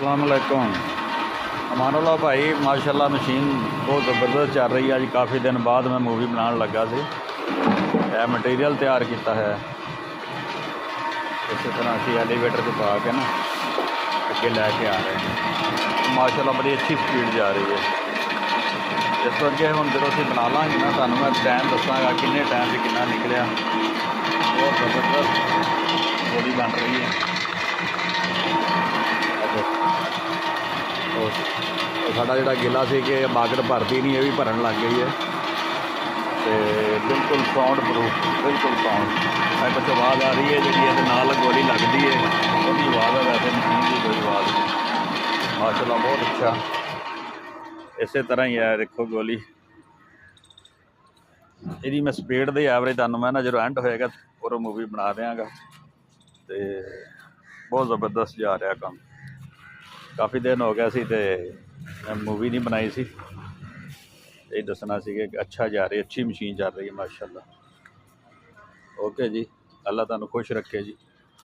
अस्सलामुअलैकुम। अमानुल्लाह भाई माशाल्लाह मशीन बहुत ज़बरदस्त चल रही है। अज काफ़ी दिन बाद मैं मूवी बनाने लगा सी। यह मटीरियल तैयार किया है। इस तरह असी एलीवेटर को पा के ना अगे लैके आ रहे हैं। माशाल्लाह बड़ी अच्छी स्पीड जा रही है। इस तो अगे हम जो असी बना लाँगे ना तुहानू मैं टाइम दसागा किन्ने टाइम से कितना निकलिया। बहुत ज़बरदस्त बॉडी बन रही है। साडा जिहड़ा गिला सी कि मागड़ भरती नहीं, ये भी भरन लग गई है। तो बिल्कुल साउंड प्रूफ, बिल्कुल साउंड कुछ आवाज़ आ रही है जी नाल गोली लगती है वही आवाज़ है। वैसे मशीन की कोई आवाज़ नहीं। माशाल्लाह बहुत अच्छा। इस तरह ही है देखो गोली यदि मैं स्पीड दी एवरेज तुहानू मैं ना जो एंड होएगा और मूवी बना देंगा। तो बहुत ज़बरदस्त जा रहा काम। काफ़ी दिन हो गया सी ते मैं मूवी नहीं बनाई सी। ये दसना सी कि अच्छा जा रही, अच्छी मशीन चल रही है माशाल्लाह। ओके जी, अल्लाह तुहानू खुश रखे जी।